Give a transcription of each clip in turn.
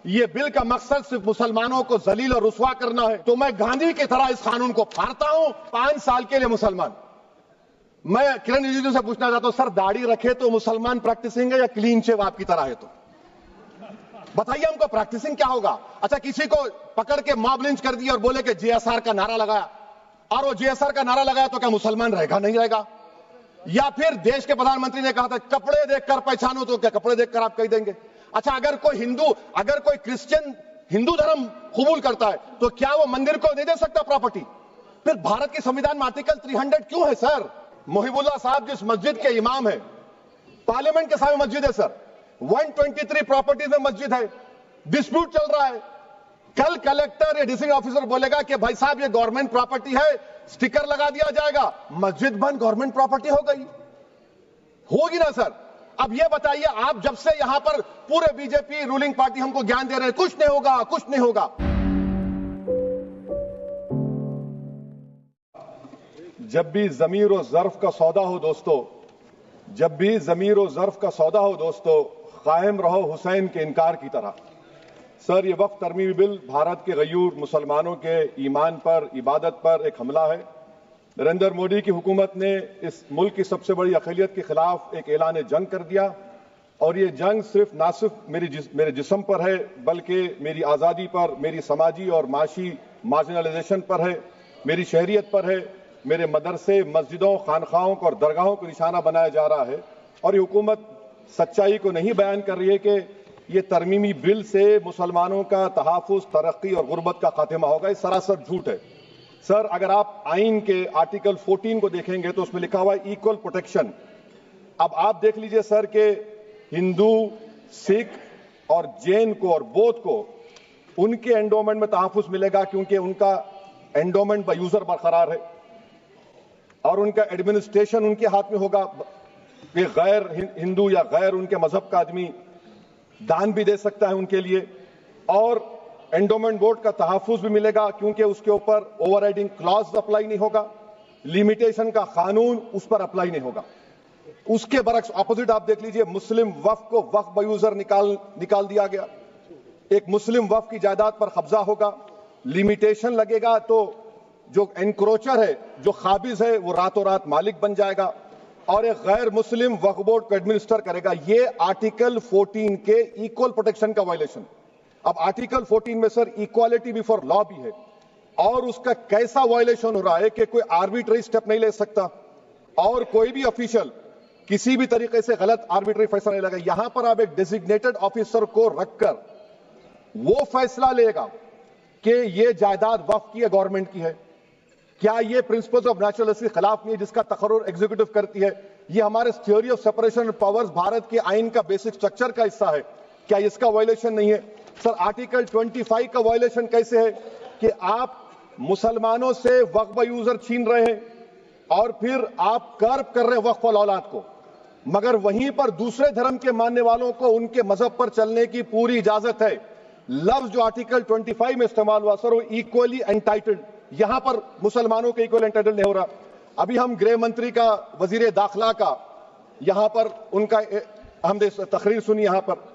ये बिल का मकसद सिर्फ मुसलमानों को जलील और रुसवा करना है, तो मैं गांधी की तरह इस कानून को फाड़ता हूं। 5 साल के लिए मुसलमान। मैं किरण रिजिजू से पूछना चाहता हूं, सर दाढ़ी रखे तो मुसलमान प्रैक्टिसिंग है या क्लीन शेव आपकी तरह है? तो बताइए हमको प्रैक्टिसिंग क्या होगा? अच्छा, किसी को पकड़ के मॉब लिंच कर दिया और बोले कि जेएसआर का नारा लगाया, और वो जेएसआर का नारा लगाया तो क्या मुसलमान रहेगा? नहीं रहेगा। या फिर देश के प्रधानमंत्री ने कहा था कपड़े देखकर पहचानो, तो क्या कपड़े देखकर आप कह देंगे? अच्छा, अगर कोई क्रिश्चियन हिंदू धर्म कबूल करता है तो क्या वो मंदिर को नहीं दे सकता प्रॉपर्टी? फिर भारत के संविधान में आर्टिकल 300 क्यों है सर? मोहिबुल्लाह साहब जिस मस्जिद के इमाम है, पार्लियामेंट के सामने मस्जिद है सर, 123 प्रॉपर्टीज में मस्जिद है, डिस्प्यूट चल रहा है। कल कलेक्टर या डिस्ट्रिक्ट ऑफिसर बोलेगा कि भाई साहब ये गवर्नमेंट प्रॉपर्टी है, स्टिकर लगा दिया जाएगा, मस्जिद बंद, गवर्नमेंट प्रॉपर्टी हो गई। होगी ना सर? अब ये बताइए, आप जब से यहां पर पूरे बीजेपी रूलिंग पार्टी हमको ज्ञान दे रहे हैं कुछ नहीं होगा, कुछ नहीं होगा। जब भी ज़मीर और ज़र्फ का सौदा हो दोस्तों, जब भी ज़मीर और ज़र्फ का सौदा हो दोस्तों, कायम रहो हुसैन के इनकार की तरह। सर, ये वक्फ तरमीमी बिल भारत के गयूर मुसलमानों के ईमान पर, इबादत पर एक हमला है। नरेंद्र मोदी की हुकूमत ने इस मुल्क की सबसे बड़ी अक़लियत के खिलाफ एक ऐलान जंग कर दिया, और ये जंग ना सिर्फ मेरे जिस्म पर है, बल्कि मेरी आज़ादी पर, मेरी समाजी और माशी मार्जिनलाइजेशन पर है, मेरी शहरियत पर है, मेरे मदरसे, मस्जिदों, खानखाहों और दरगाहों को निशाना बनाया जा रहा है। और ये हुकूमत सच्चाई को नहीं बयान कर रही है कि ये तरमीमी बिल से मुसलमानों का तहफ़्फ़ुज़, तरक्की और गुर्बत का खात्मा होगा। ये सरासर झूठ है सर। अगर आप आइन के आर्टिकल 14 को देखेंगे तो उसमें लिखा हुआ है इक्वल प्रोटेक्शन। अब आप देख लीजिए सर कि हिंदू, सिख और जैन को और बौद्ध को उनके एंडोमेंट में तहफ़्फ़ुज़ मिलेगा, क्योंकि उनका एंडोमेंट बाय यूजर बरकरार है और उनका एडमिनिस्ट्रेशन उनके हाथ में होगा। कि गैर हिंदू या गैर उनके मजहब का आदमी दान भी दे सकता है उनके लिए, और एंडोमेंट बोर्ड का तहफ़्फ़ुज़ भी मिलेगा, क्योंकि उसके ऊपर ओवरराइडिंग क्लॉज अप्लाई नहीं होगा, लिमिटेशन का कानून उस पर अप्लाई नहीं होगा। उसके बरक्स ऑपोजिट आप देख लीजिए, मुस्लिम वक्फ को वक्फ बाय यूजर निकाल दिया गया। एक मुस्लिम वक्फ की जायदाद पर कब्जा होगा, लिमिटेशन लगेगा, तो जो एनक्रोचर है, जो खाबिज है, वो रातों रात मालिक बन जाएगा और एक गैर मुस्लिम वक्फ बोर्ड को एडमिनिस्टर करेगा। ये आर्टिकल 14 के इक्वल प्रोटेक्शन का वायलेशन। अब आर्टिकल 14 में सर इक्वालिटी बिफोर लॉ भी है, और उसका कैसा वायलेशन हो रहा है कि कोई आर्बिट्ररी स्टेप नहीं ले सकता और कोई भी ऑफिशियल किसी भी तरीके से गलत आर्बिट्ररी फैसला नहीं लेगा। यहां पर आप एक डेजिग्नेटेड ऑफिसर को रखकर वो फैसला लेगा कि ये जायदाद वक्फ की है, गवर्नमेंट की है। क्या ये प्रिंसिपल्स ऑफ नेचुरल के खिलाफ नहीं है, जिसका तकर्रुर एग्जीक्यूटिव करती है? ये हमारे theory of separation of powers, Bharat के आइन का बेसिक स्ट्रक्चर का हिस्सा है। क्या इसका वायलेशन नहीं है? सर, आर्टिकल 25 का वायलेशन कैसे है कि आप मुसलमानों से वक्फ बाय यूजर छीन रहे हैं और फिर आप कर्ब कर रहे हैं वक्फ वाल औलाद को, मगर वहीं पर दूसरे धर्म के मानने वालों को उनके मजहब पर चलने की पूरी इजाजत है। लफ्ज जो आर्टिकल 25 में इस्तेमाल हुआ सर, वो इक्वली एंटाइटल्ड, यहां पर मुसलमानों के इक्वल एंटाइटल्ड नहीं हो रहा। अभी हम गृह मंत्री का, वजीर दाखिला का यहां पर उनका हमने तकरीर सुनी, यहां पर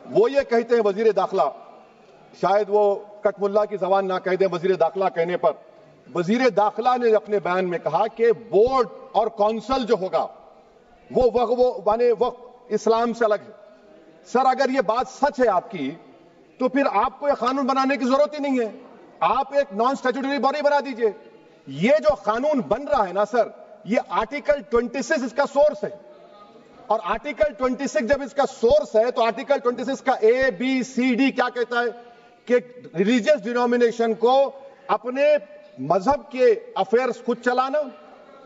वो ये कहते हैं, वजीर दाखिला, शायद वो कटमुल्ला की जबान ना कह दे, वजीर दाखिला कहने पर वजीर दाखिला ने अपने बयान में कहा कि बोर्ड और काउंसिल जो होगा वो माने वक्फ इस्लाम से अलग है। सर, अगर ये बात सच है आपकी, तो फिर आपको यह कानून बनाने की जरूरत ही नहीं है, आप एक नॉन स्टैट्यूटरी बॉडी बना दीजिए। ये जो कानून बन रहा है ना सर, ये आर्टिकल 26 इसका सोर्स है, और आर्टिकल 26 जब इसका सोर्स है तो आर्टिकल 26 का ABCD क्या कहता है कि रिलीजियस डिनोमिनेशन को अपने मजहब के अफेयर्स खुद चलाना,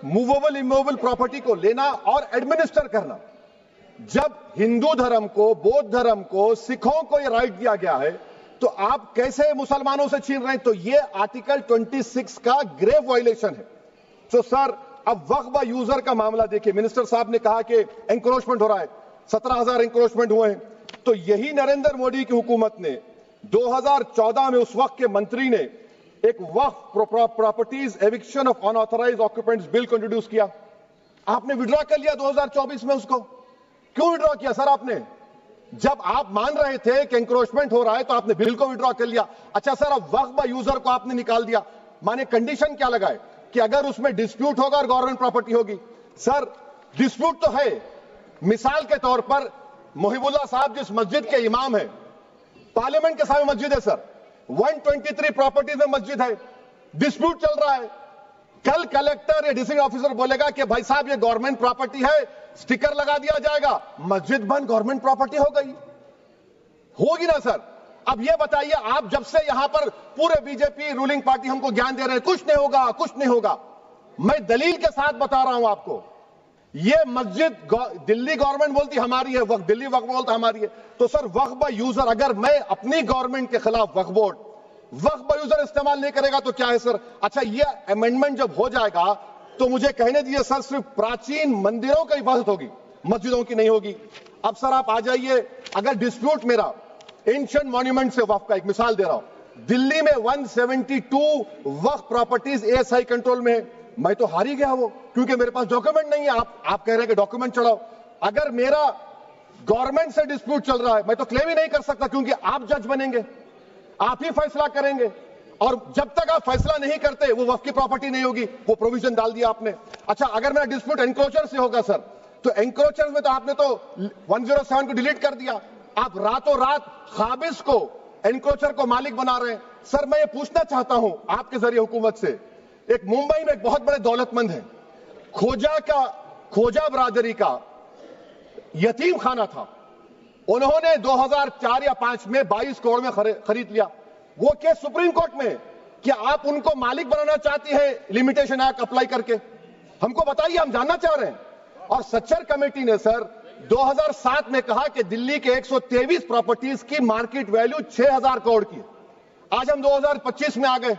मूवेबल इमूवेबल प्रॉपर्टी को लेना और एडमिनिस्टर करना। जब हिंदू धर्म को, बौद्ध धर्म को, सिखों को यह राइट दिया गया है, तो आप कैसे मुसलमानों से छीन रहे हैं? तो ये आर्टिकल 26 का ग्रेव वायलेशन है। तो सर, अब वक्फ बाय यूजर का मामला देखिए, मिनिस्टर साहब ने कहा कि एंक्रोचमेंट हो रहा है, 17,000 एंक्रोचमेंट हुए हैं। तो यही नरेंद्र मोदी की हुकूमत ने 2014 में उस वक्त के मंत्री ने एक Waqf properties eviction of unauthorised occupants bill को इंट्रोड्यूस किया। आपने विड्रॉ कर लिया 2024 में उसको। क्यों विड्रॉ किया सर आपने? जब आप मान रहे थे कि एंक्रोचमेंट हो रहा है तो आपने बिल को विड्रॉ कर लिया। अच्छा सर, अब वक्फ बाय यूजर को आपने निकाल दिया, माने कंडीशन क्या लगाए कि अगर उसमें डिस्प्यूट होगा और गवर्नमेंट प्रॉपर्टी होगी। सर डिस्प्यूट तो है, मिसाल के तौर पर मोहिबुल्लाह साहब जिस मस्जिद के इमाम है, पार्लियामेंट के सामने मस्जिद है सर, 123 प्रॉपर्टीज में मस्जिद है, डिस्प्यूट चल रहा है। कल कलेक्टर या डिस्ट्रिक्ट ऑफिसर बोलेगा कि भाई साहब ये गवर्नमेंट प्रॉपर्टी है, स्टिकर लगा दिया जाएगा, मस्जिद बंद, गवर्नमेंट प्रॉपर्टी हो गई, होगी ना सर। अब ये बताइए, आप जब से यहां पर पूरे बीजेपी रूलिंग पार्टी हमको ज्ञान दे रहे हैं कुछ नहीं होगा, कुछ नहीं होगा, मैं दलील के साथ बता रहा हूं आपको। ये मस्जिद दिल्ली गवर्नमेंट बोलती हमारी है, वक्फ दिल्ली वक्फ बोलता हमारी है, तो सर वक्फ बाय यूजर, अगर मैं अपनी गवर्नमेंट के खिलाफ वक्फ बोर्ड वक्फ बाय यूजर इस्तेमाल नहीं करेगा तो क्या है सर। अच्छा, ये अमेंडमेंट जब हो जाएगा तो मुझे कहने दीजिए सर, सिर्फ प्राचीन मंदिरों की हिफाजत होगी, मस्जिदों की नहीं होगी। अब सर आप आ जाइए, अगर डिस्प्यूट मेरा एंशिएंट मॉन्यूमेंट से वक्फ का एक मिसाल दे रहा हूं, दिल्ली में 172 वक्फ प्रॉपर्टीज एएसआई कंट्रोल में है, मैं तो हार ही गया वो, क्योंकि मेरे पास डॉक्यूमेंट नहीं है। आप कह रहे हैं कि डॉक्यूमेंट चढ़ाओ, अगर मेरा गवर्नमेंट से डिस्प्यूट चल रहा है मैं तो क्लेम ही नहीं कर सकता, क्योंकि आप जज बनेंगे, आप ही फैसला करेंगे, और जब तक आप फैसला नहीं करते वो वक्फ की प्रॉपर्टी नहीं होगी, वो प्रोविजन डाल दिया आपने। अच्छा, अगर मेरा डिस्प्यूट एंक्रोचर से होगा सर, तो एंक्रोचर में तो आपने तो 107 को डिलीट कर दिया, आप रातों रात खाबिज को एंक्रोचर को मालिक बना रहे हैं। सर मैं ये पूछना चाहता हूं आपके जरिए हुकूमत से, एक मुंबई में एक बहुत बड़े दौलतमंद है, खोजा बरादरी का यतीम खाना था, उन्होंने 2004 या 5 में 22 करोड़ में खरीद लिया। वो केस सुप्रीम कोर्ट में, क्या आप उनको मालिक बनाना चाहती है लिमिटेशन एक्ट अप्लाई करके? हमको बताइए, हम जानना चाह रहे हैं। और सच्चर कमेटी ने सर 2007 में कहा कि दिल्ली के 123 प्रॉपर्टीज की मार्केट वैल्यू 6000 करोड़ की। आज हम 2025 में आ गए,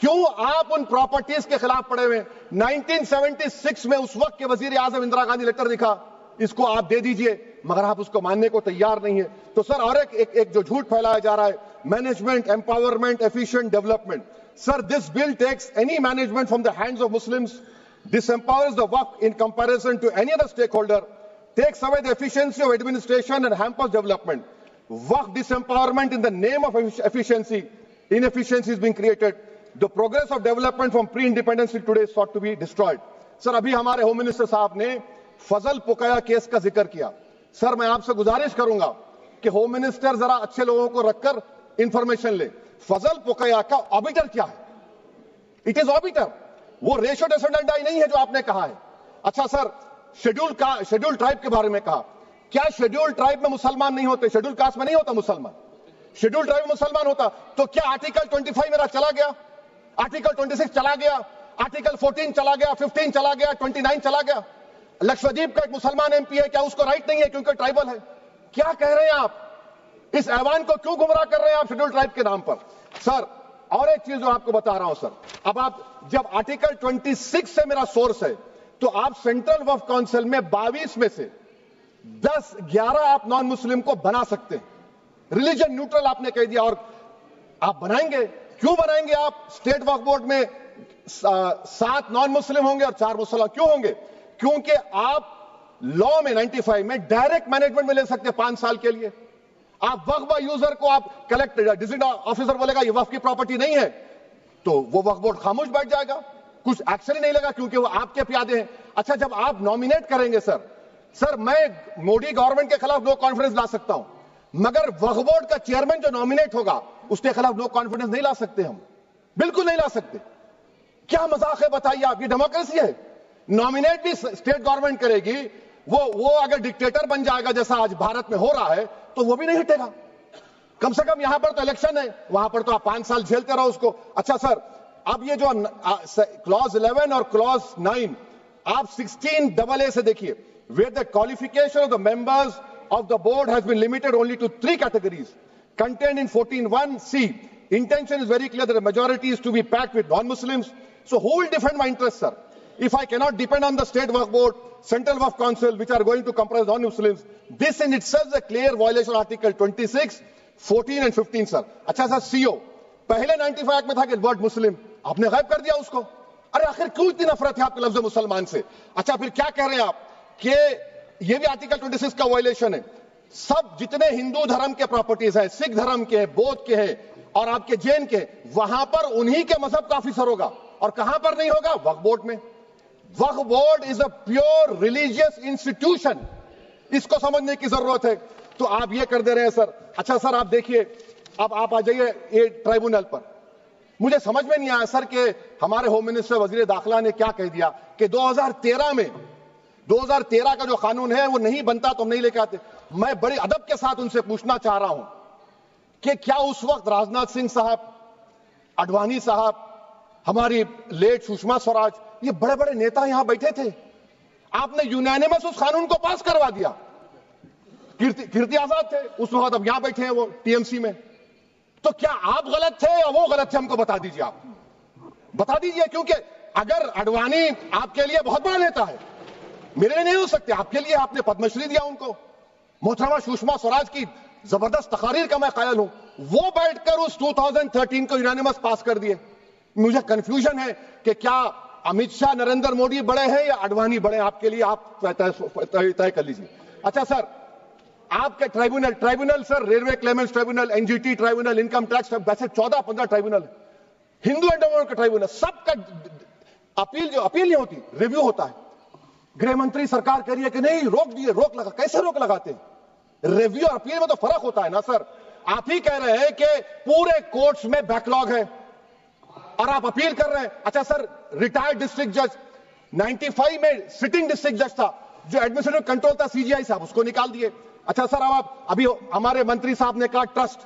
क्यों आप उन प्रॉपर्टीज के खिलाफ पड़े हुए? 1976 में उस वक्त के वजीर आजम इंदिरा गांधी लेटर लिखा, इसको आप दे दीजिए, मगर आप उसको मानने को तैयार नहीं है। तो सर और एक जो झूठ फैलाया जा रहा है, management empowerment efficient development, sir this bill takes any management from the hands of Muslims, disempowers the waqf in comparison to any other stakeholder, takes away the efficiency of administration and hampers development. Waqf disempowerment in the name of efficiency, inefficiency is being created. The progress of development from pre-independence till today sought to be destroyed. Sir अभी हमारे home minister साहब ने फजल पुकाया case का जिक्र किया। Sir मैं आपसे गुजारिश करूंगा कि होम मिनिस्टर जरा अच्छे लोगों को रखकर इंफॉर्मेशन ले। फजल पुकाया का ऑबिटर क्या है? इट इज ऑबिटर, वो रेशियो डिसेंडेंट नहीं है जो आपने कहा है। अच्छा सर, शेड्यूल ट्राइब के बारे में कहा, क्या शेड्यूल ट्राइब में मुसलमान नहीं होते? शेड्यूल कास्ट में नहीं होता मुसलमान, शेड्यूल ट्राइब में मुसलमान होता। तो क्या आर्टिकल 25 मेरा चला गया, आर्टिकल 26 चला गया, आर्टिकल 14 चला गया, 15 चला गया, 29 चला गया? लक्षद्वीप का एक मुसलमान एमपी है, क्या उसको राइट नहीं है क्योंकि ट्राइबल है? क्या कह रहे हैं आप? इस ऐवान को क्यों गुमराह कर रहे हैं आप शेड्यूल ट्राइब के नाम पर? सर और एक चीज जो आपको बता रहा हूं सर, अब आप जब आर्टिकल 26 से मेरा सोर्स है, तो आप सेंट्रल वक्फ काउंसिल में 22 में से 10-11 आप नॉन मुस्लिम को बना सकते हैं, रिलीजन न्यूट्रल आपने कह दिया। और आप बनाएंगे, क्यों बनाएंगे आप? स्टेट वक्फ बोर्ड में 7 नॉन मुस्लिम होंगे और 4 मुसलमान। क्यों होंगे? क्योंकि आप लॉ में 95 में डायरेक्ट मैनेजमेंट में ले सकते हैं 5 साल के लिए। आप वक्फ बाय यूजर को आप कलेक्टर डिस्ट्रिक्ट ऑफिसर बोलेगा ये वक्फ की प्रॉपर्टी नहीं है, तो वो वक्फ बोर्ड खामोश बैठ जाएगा, कुछ एक्शन ही नहीं लेगा, क्योंकि वो आपके प्यादे हैं। अच्छा, जब आप नॉमिनेट करेंगे सर मैं मोदी गवर्नमेंट के खिलाफ नो कॉन्फिडेंस ला सकता हूं, मगर वक्फ बोर्ड का चेयरमैन जो नॉमिनेट होगा उसके खिलाफ नो कॉन्फिडेंस नहीं ला सकते, हम बिल्कुल नहीं ला सकते। क्या मजाक है बताइए आप? ये डेमोक्रेसी है? नॉमिनेट भी स्टेट गवर्नमेंट करेगी, वो अगर डिक्टेटर बन जाएगा जैसा आज भारत में हो रहा है तो वो भी नहीं हटेगा। कम से कम यहां पर तो इलेक्शन है, वहां पर तो आप 5 साल झेलते रहो उसको। अच्छा सर, अब ये जो क्लॉज 11 और क्लॉज 9 आप 16AA से देखिए, where the qualification of the members of the board has been limited only to 3 categories contained in 14(1)(c). Intention is very clear that the majority is to be packed with non-Muslims. So who will defend my interest, sir? If I cannot depend on the state waqf board, central waqf council, which are going to comprise non-Muslims, this in itself is a clear violation of Article 26, 14 and 15, sir. अच्छा sir, CO पहले 95 में था कि word मुस्लिम, आपने गायब कर दिया उसको। अरे आखिर क्यों इतनी नफरत है आपके लफ्ज मुसलमान से? अच्छा फिर क्या कह रहे हैं आप कि ये भी आर्टिकल 26 का वायलेशन है? सब जितने हिंदू धर्म के प्रॉपर्टीज हैं, सिख धर्म के, बौद्ध के हैं और आपके जैन के, वहां पर उन्हीं के मजहब का ऑफिसर होगा। और कहां पर नहीं होगा? वक्फ बोर्ड में। Waqf board is a pure religious institution, इसको समझने की जरूरत है। तो आप ये कर दे रहे हैं सर। अच्छा सर, आप देखिए, अब आप आ जाइए ये ट्राइब्यूनल पर। मुझे समझ में नहीं आया सर कि हमारे होम मिनिस्टर वजीर दाखिला ने क्या कह दिया कि 2013 का जो कानून है वो नहीं बनता तो हम नहीं लेके आते। मैं बड़े अदब के साथ उनसे पूछना चाह रहा हूं कि क्या उस वक्त राजनाथ सिंह साहब, आडवाणी साहब, हमारी लेट सुषमा स्वराज, ये बड़े बड़े नेता यहां बैठे थे? आपने यूनानिमस उस कानून को पास करवा दिया। कीर्ति आजाद थे उस वक्त, अब यहां बैठे हैं वो टीएमसी में। तो क्या आप गलत थे या वो गलत थे? हमको बता दीजिए, आप बता दीजिए। क्योंकि अगर आडवाणी आपके लिए बहुत बड़ा नेता है, मेरे लिए नहीं हो सकते, आपके लिए आपने पद्मश्री दिया उनको। मोहतरमा सुषमा स्वराज की जबरदस्त तकारीर का मैं कायल हूं, वो बैठकर उस 2013 को यूनानिमस पास कर दिए। मुझे कंफ्यूजन है कि क्या अमित शाह, नरेंद्र मोदी बड़े हैं या आडवाणी बड़े हैं? आपके लिए आप तय कर लीजिए। अच्छा सर, आपके tribunal sir, railway Clements tribunal, NGT tribunal, income tax, वैसे 14-15 ट्राइब्यूनल, हिंदू एंडोमेंट का ट्राइब्यूनल, सबका अपील नहीं होती, रिव्यू होता है। गृह मंत्री सरकार कह रही है कि नहीं, रोक दिए, रोक लगा। कैसे रोक लगाते हैं? रिव्यू और अपील में तो फर्क होता है ना सर। आप ही कह रहे हैं कि पूरे कोर्ट्स में बैकलॉग है और आप अपील कर रहे हैं। अच्छा सर, रिटायर्ड डिस्ट्रिक्ट जज 95 में सिटिंग डिस्ट्रिक्ट जज था, जो एडमिनिस्ट्रेटिव कंट्रोल था सीजीआई साहब, उसको निकाल दिए। अच्छा सर, अब आप अभी हमारे मंत्री साहब ने कहा trust,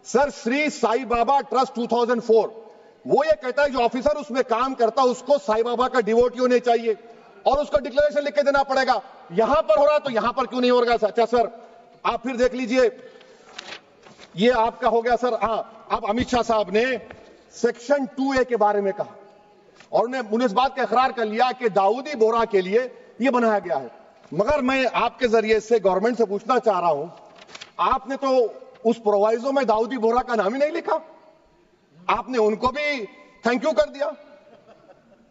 sir Shri Sai Baba trust 2004, वो ये कहता है जो ऑफिसर उसमें काम करता है उसको साई बाबा का डिवोटी होने चाहिए और उसको डिक्लेरेशन लिख के देना पड़ेगा। यहां पर हो रहा तो यहां पर क्यों नहीं हो रहा? अच्छा सर, आप फिर देख लीजिए, ये आपका हो गया सर। अब अमित शाह साहब ने सेक्शन 2A के बारे में कहा और उन्होंने इस बात का इकरार कर लिया कि दाऊदी बोहरा के लिए यह बनाया गया है। मगर मैं आपके जरिए से गवर्नमेंट से पूछना चाह रहा हूं, आपने तो उस प्रोवाइजो में दाऊदी बोहरा का नाम ही नहीं लिखा। आपने उनको भी थैंक यू कर दिया,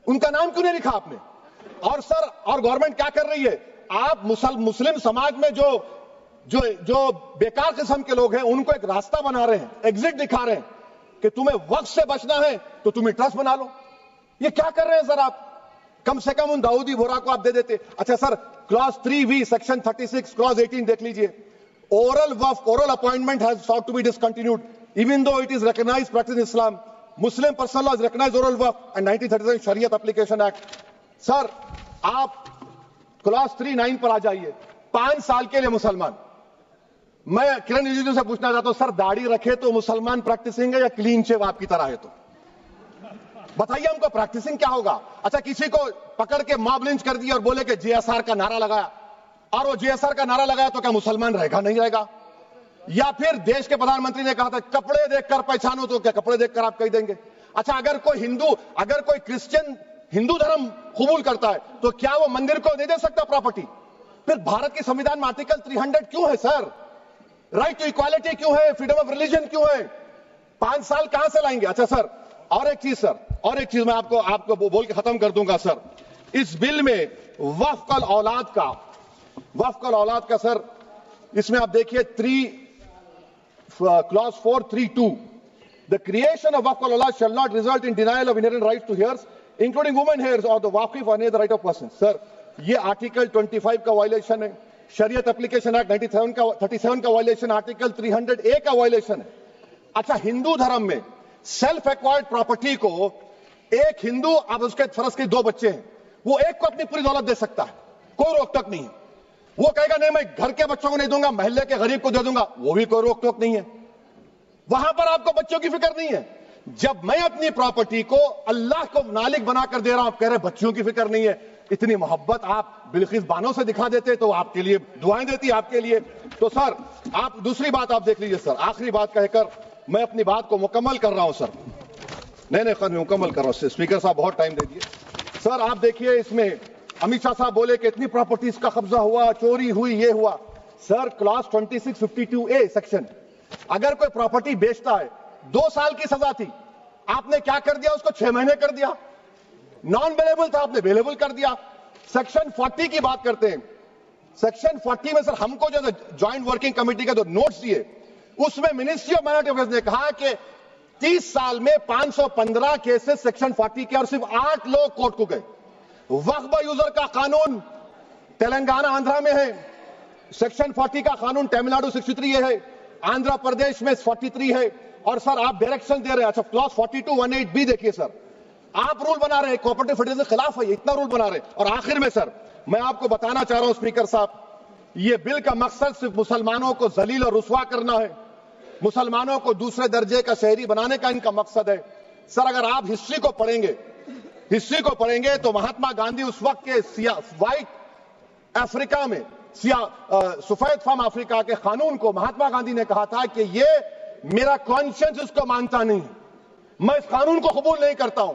उनका नाम क्यों नहीं लिखा आपने? और सर, और गवर्नमेंट क्या कर रही है? आप मुस्लिम समाज में जो बेकार किस्म के लोग हैं उनको एक रास्ता बना रहे हैं, एग्जिट दिखा रहे हैं कि तुम्हें वक्त से बचना है तो तुम्हें ट्रस्ट बना लो। ये क्या कर रहे हैं सर आप? कम से कम उन दाऊदी बोहरा को आप दे देते। अच्छा sir, clause 3V section 36 clause 18 देख लीजिए। Oral Waqf, oral appointment has sought to be discontinued even though it is recognized practice in Islam. Muslim personal laws recognize oral waqf and 1937 Shariat Application Act. Sir, आप clause 39 पर आ जाइए। 5 साल के लिए मुसलमान। मैं किरण रिजिजू से पूछना चाहता हूं, सर दाढ़ी रखे तो मुसलमान प्रैक्टिसिंग है या क्लीन शेव आपकी तरह है? तो बताइए हमको, प्रैक्टिसिंग क्या होगा? अच्छा, किसी को पकड़ के मॉब लिंच कर दिया और बोले कि JSR का नारा लगाया, और वो JSR का नारा लगाया तो क्या मुसलमान रहेगा? नहीं रहेगा। या फिर देश के प्रधानमंत्री ने कहा था कपड़े देखकर पहचानो, तो क्या कपड़े देखकर आप कह देंगे? अच्छा, अगर कोई क्रिश्चियन हिंदू धर्म कबूल करता है तो क्या वो मंदिर को नहीं दे सकता प्रॉपर्टी? फिर भारत के संविधान में आर्टिकल 300 क्यों है सर? राइट टू इक्वालिटी क्यों है? फ्रीडम ऑफ रिलीजन क्यों है? 5 साल कहां से लाएंगे? अच्छा सर, और एक चीज सर, और एक चीज मैं आपको बोल के खत्म कर दूंगा सर। इस बिल में वक्फ औलाद का सर, इसमें आप देखिए clause 432, the creation of waqf aulad shall not result in denial of inherent rights to heirs including women heirs और द वाकिफ और the right of person. Sir, ये आर्टिकल 25 का वायलेशन है, शरीयत एप्लीकेशन एक्ट 37 का वायलेशन, आर्टिकल 300A का वायलेशन है। अच्छा, हिंदू धर्म में सेल्फ एक्वायर्ड प्रॉपर्टी को एक हिंदू, अब उसके फर्ज के 2 बच्चे हैं, वो एक को अपनी पूरी दौलत दे सकता है, कोई रोक टोक नहीं है। वो कहेगा नहीं मैं घर के बच्चों को नहीं दूंगा, मोहल्ले के गरीब को दे दूंगा, वो भी कोई रोक टोक नहीं है। वहां पर आपको बच्चों की फिक्र नहीं है। जब मैं अपनी प्रॉपर्टी को अल्लाह को मालिक बनाकर दे रहा हूं, आप कह रहे बच्चों की फिक्र नहीं है। इतनी मोहब्बत आप बिल्किस बानो से दिखा देते तो आपके लिए दुआएं देती आपके लिए। तो सर, आप दूसरी बात आप देख लीजिए सर, आखिरी बात कहकर मैं अपनी बात को मुकम्मल कर रहा हूं सर। नहीं मुकम्मल कर रहा हूं। स्पीकर साहब बहुत टाइम दे दिए सर। आप देखिए, इसमें अमित शाह साहब बोले कि इतनी प्रॉपर्टीज का कब्जा हुआ, चोरी हुई, ये हुआ। सर, क्लॉज 2652A सेक्शन, अगर कोई प्रॉपर्टी बेचता है 2 साल की सजा थी, आपने क्या कर दिया? उसको 6 महीने कर दिया। नॉन अवेलेबल था, आपने अवेलेबल कर दिया। सेक्शन 40 की बात करते हैं, सेक्शन 40 में सर हमको जो ज्वाइंट वर्किंग कमेटी का जो नोट्स दिए उसमें मिनिस्ट्री ऑफ माइनॉरिटी अफेयर्स ने कहा कि 30 साल में 515 केसेस सेक्शन 40 के और सिर्फ 8 लोग कोर्ट को गए। वक्फ यूजर का कानून तेलंगाना आंध्रा में है, सेक्शन 40 का कानून तमिलनाडु 63 है, आंध्र प्रदेश में 43 है। और सर आप डायरेक्शन दे रहे हैं, अच्छा क्लॉज 4218 भी देखिए सर, आप रूल बना रहे हैं कोऑपरेटिव फेडरलिज्म के खिलाफ है, इतना रूल बना रहे हैं। और आखिर में सर मैं आपको बताना चाह रहा हूं स्पीकर साहब, ये बिल का मकसद सिर्फ मुसलमानों को जलील और रुस्वा करना है, मुसलमानों को दूसरे दर्जे का शहरी बनाने का इनका मकसद है। सर अगर आप हिस्ट्री को पढ़ेंगे तो महात्मा गांधी उस वक्त के व्हाइट अफ्रीका में सफेद फार्म अफ्रीका के कानून को महात्मा गांधी ने कहा था कि ये मेरा कॉन्शियंस इसको मानता नहीं, मैं इस कानून को कबूल नहीं करता हूं।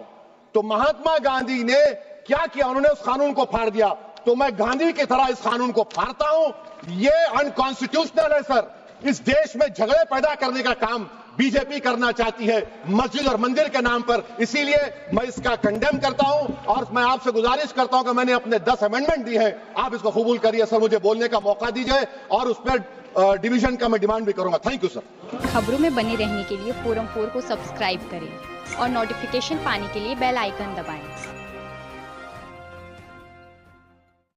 तो महात्मा गांधी ने क्या किया, उन्होंने उस कानून को फाड़ दिया। तो मैं गांधी की तरह इस कानून को फाड़ता हूं। ये अनकॉन्स्टिट्यूशनल है सर। इस देश में झगड़े पैदा करने का काम बीजेपी करना चाहती है मस्जिद और मंदिर के नाम पर, इसीलिए मैं इसका कंडेम करता हूं और मैं आपसे गुजारिश करता हूं कि मैंने अपने 10 अमेंडमेंट दिए हैं, आप इसको कबूल करिए सर, मुझे बोलने का मौका दीजिए और उस पर डिवीजन का मैं डिमांड भी करूंगा। Thank you sir. खबरों में बने रहने के लिए फोरम 4 को सब्सक्राइब करें और नोटिफिकेशन पाने के लिए बेल आइकन दबाएं।